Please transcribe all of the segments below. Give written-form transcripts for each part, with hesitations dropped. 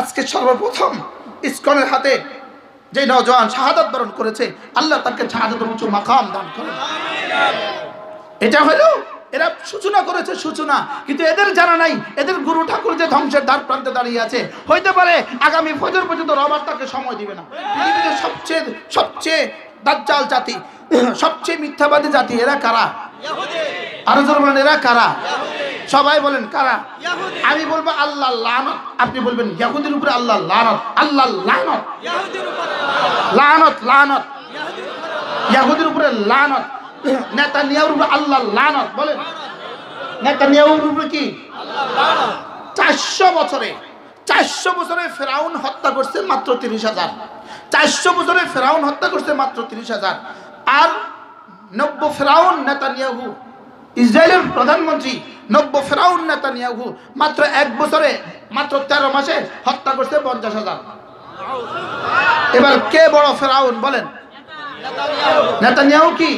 আজকে সর্বপ্রথম ইসকনের হাতে যে নওজোয়ান শাহাদাত বরণ করেছে, আল্লাহ তাকে শাহাদাতের উচ্চ মাকাম দান করেন। এটা হলো এরা সূচনা করেছে সূচনা, কিন্তু এদের জানা নাই এদের গুরু ঠাকুর যে ধ্বংসের দ্বার প্রান্তে দাঁড়িয়ে আছে। হইতে পারে আগামী ফজর পর্যন্ত রবার তাকে সময় দিবে না। পৃথিবীতে সবচেয়ে দাজ্জাল জাতি, সবচেয়ে মিথ্যাবাদী জাতি এরা কারা? আরো জোরে বলেন, এরা কারা? সবাই বলেন কারা? আমি বলবো আল্লাহ লানত, আপনি বলবেন ইহুদির উপরে আল্লাহ লানত। আল্লাহ লানত, লানত লানত, ইহুদির উপরে লানত, নেতানিয়াহুর উপরে আল্লাহ লানত। বলেন নেতানিয়াহুর উপরে কি? 400 বছরে ফেরাউন হত্যা করছে মাত্র 30,000। 400 বছরে ফেরাউন হত্যা করছে মাত্র 30,000। আর নব্য ফেরাউন নেতানিয়াহু, ইসরায়েলের প্রধানমন্ত্রী নব্য ফেরাউন নেতানিয়াহু মাত্র 1 বছরে, মাত্র 13 মাসে হত্যা করছে 50,000। এবার কে বড় ফেরাউন? বলেন নেতানিয়াহু কি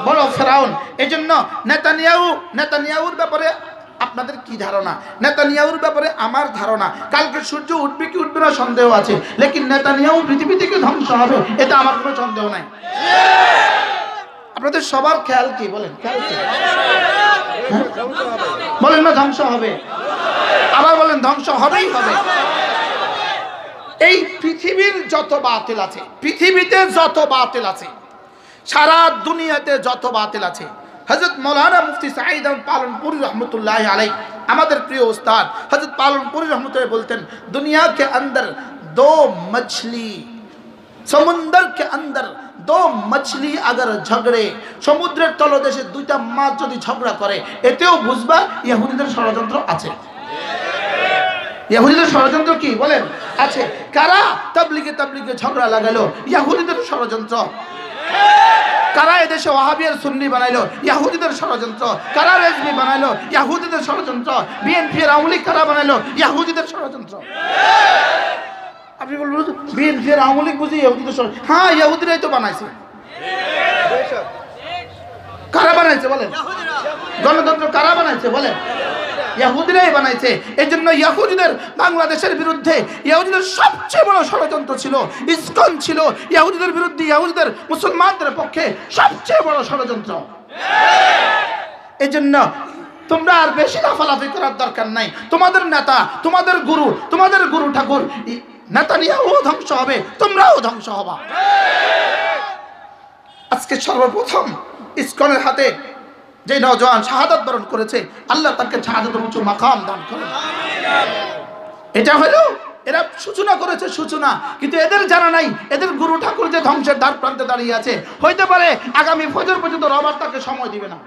বড় ফেরাউন? এই জন্য নেতানিয়াহুর ব্যাপারে আপনাদের কি ধারণা? নেতানিয়াহুর ব্যাপারে আমার ধারণা কালকে সূর্য উঠবে কি উঠবে না সন্দেহ আছে, লেকিন নেতানিয়াহু পৃথিবী থেকে ধ্বংস হবে, এটা আমার কোনো সন্দেহ নাই। আপনাদের সবার খেয়াল কি? বলেন খেয়াল কি? বলেন না ধ্বংস হবে, আবার বলেন ধ্বংস হবেই হবে। এই পৃথিবীর যত বাতিল আছে, পৃথিবীতে যত বাতিল আছে, সারা দুনিয়াতে যত বাতিল আছে, হযরত মৌলানা মুফতি সাঈদ আহমদ পালনপুরি রহমতুল্লাহি আলাইহি, আমাদের প্রিয় উস্তাদ হযরত পালনপুরি রহমতুল্লাহি বলতেন, दुनिया के अंदर 2 मछली, समुद्र के अंदर 2 मछली अगर झगड़े, সমুদ্রের তলদেশে 2টা মাছ যদি ঝগড়া করে, এতেও বুঝবা ইহুদিদের ষড়যন্ত্র আছে। ইহুদিদের ষড়যন্ত্র কি বলেন আছে? কারা তাবলীগে ঝগড়া লাগালো? ইহুদিদের ষড়যন্ত্র। কারা এদেশে ওয়াহাবি আর সুন্নি বানাইলো? ইহুদিদের ষড়যন্ত্র। কারা রেজভি বানাইলো? ইহুদিদের ষড়যন্ত্র। বিএনপি এর আওয়ামী লীগ কারা বানাইলো? ইহুদিদের ষড়যন্ত্র। আপনি বলবেন বিএনপি এর আওয়ামী লীগ বুঝি ইহুদিদের ষড়যন্ত্র? হ্যাঁ, ইহুদিরাই তো বানাইছে। কারা বানাইছে বলেন? গণতন্ত্র কারা বানাইছে বলেন? ইহুদিরাই বানাইছে। এই জন্য ইহুদিদের বাংলাদেশের বিরুদ্ধে ইহুদিদের সবচেয়ে বড় ষড়যন্ত্র ছিল ইসকন ছিল। ইহুদিদের বিরুদ্ধে ইহুদিদের মুসলমানদের পক্ষে সবচেয়ে বড় ষড়যন্ত্র। এই জন্য তোমরা আর বেশি লাফালাফি করার দরকার নাই। তোমাদের নেতা, তোমাদের গুরু ঠাকুর নেতানিয়াহু ধ্বংস হবে, তোমরাও ধ্বংস হবা। আজকে সর্বপ্রথম ইসকনের হাতে যে নওজোয়ান শাহাদাত বরণ করেছে, আল্লাহ তাকে শাহাদাতের উচ্চ মাকাম দান করেন। এটা হলো এরা সূচনা করেছে সূচনা, কিন্তু এদের জানা নাই এদের গুরু ঠাকুর যে ধ্বংসের দ্বার প্রান্তে দাঁড়িয়ে আছে। হইতে পারে আগামী ফজর পর্যন্ত রবার তাকে সময় দিবে না।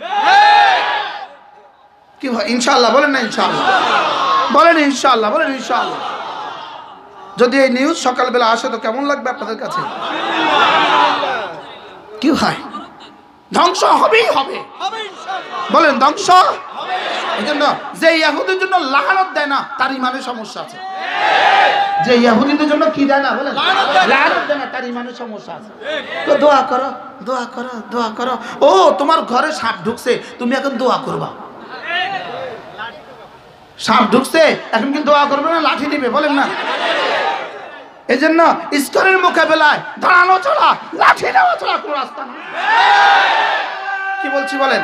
কি ভাই ইনশাআল্লাহ বলেন না? ইনশাআল্লাহ বলেন, ইনশাআল্লাহ বলেন, ইনশাআল্লাহ। যদি এই নিউজ সকালবেলা আসে তো কেমন লাগবে আপনাদের কাছে? কি ভাই ধ্বংস হবেই হবে, বলেন ধ্বংস। এই জন্য যে ইহুদির জন্য লানত দেয় না তার ইমানের সমস্যা আছে। যে ইহুদিদের জন্য কি দেয় না বলেন, লানত দেয় না, তার ইমানের সমস্যা আছে। তো দোয়া করো, দোয়া করো, দোয়া করো। ও তোমার ঘরে সাপ ঢুকছে, তুমি এখন দোয়া করবা। সাপ ঢুকছে এখন কি দোয়া করবে না লাঠি দিবে? বলেন না। এই জন্য ইসকনের মোকাবেলায় দাঁড়ানো ছাড়া, লাঠি নেওয়া ছাড়া কোনো রাস্তা না। কি বলছি বলেন?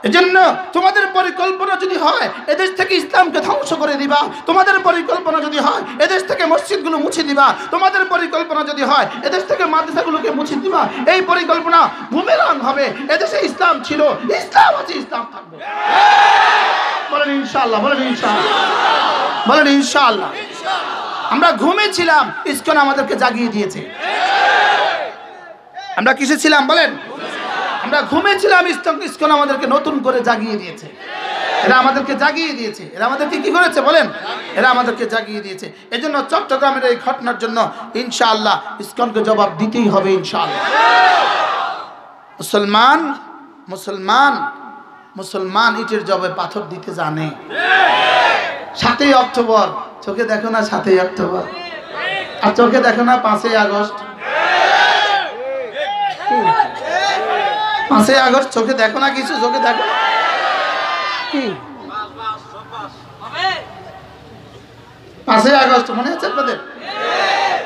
এজন্য তোমাদের পরিকল্পনা যদি হয় এদেশ থেকে ইসলামকে ধ্বংস করে দিবা, তোমাদের পরিকল্পনা যদি হয় এদেশ থেকে মসজিদগুলো মুছে দিবা, তোমাদের পরিকল্পনা যদি হয় এদেশ থেকে মাদ্রাসাগুলোকে মুছে দিবা, এই পরিকল্পনা বুমেরাং হবে। এদেশে ইসলাম ছিল, ইসলাম আছে, ইসলাম থাকবে। বলেন ইনশাআল্লাহ, বলেন ইনশাআল্লাহ, বলেন ইনশাআল্লাহ। আমরা ঘুমিয়েছিলাম, ইসকন আমাদেরকে জাগিয়ে দিয়েছে। আমরা কিসে ছিলাম বলেন? আমরা ঘুমিয়েছিলাম, ইসকন আমাদেরকে নতুন করে জাগিয়ে দিয়েছে। এরা আমাদেরকে জাগিয়ে দিয়েছে। এরা আমাদেরকে কি করেছে বলেন? এরা আমাদেরকে জাগিয়ে দিয়েছে। এজন্য চট্টগ্রামের এই ঘটনার জন্য ইনশাআল্লাহ ইসকনকে জবাব দিতেই হবে ইনশাআল্লাহ। মুসলমান মুসলমান মুসলমান ইটের জবে পাথর দিতে জানে। 7ই অক্টোবর চোখে দেখো না, 7ই অক্টোবর, আর চোখে দেখো না 5ই আগস্ট। 5ই আগস্ট চোখে দেখো না কিছু, চোখে দেখো না কি? 5ই আগস্ট মনে আছে আপনাদের?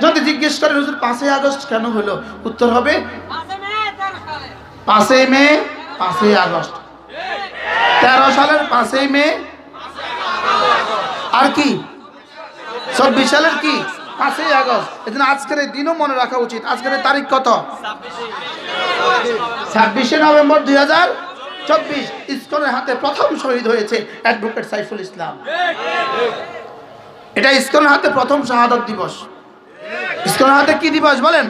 যদি জিজ্ঞেস করেন হুজুর 5ই আগস্ট কেন হলো, উত্তর হবে 5ই মে 5ই আগস্ট। 13 সালের 5ই মে, আর কি 24 সালের কি 5ই আগস্ট। এজন্য আজকের এই দিনও মনে রাখা উচিত। আজকের তারিখ কত? 26শে নভেম্বর 2024। ইসকনের হাতে প্রথম শহীদ হয়েছে অ্যাডভোকেট সাইফুল ইসলাম। এটা ইসকনের হাতে প্রথম শাহাদাত দিবস। ইসকনের হাতে কি দিবস বলেন?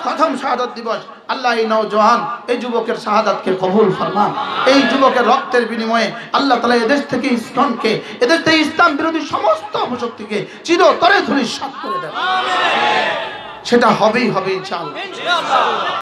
প্রথম শাহাদাত দিবস। আল্লাহ এই নওজোয়ান, এই যুবকের শাহাদাতকে কবুল ফরমান। এই যুবকের রক্তের বিনিময়ে আল্লাহ তাআলা এদেশ থেকে ইসকনকে, এদেশ থেকে ইসলাম বিরোধী সমস্ত অপশক্তিকে চিরতরে ধূলিসাৎ করে দেন। সেটা হবেই হবে ইনশাআল্লাহ।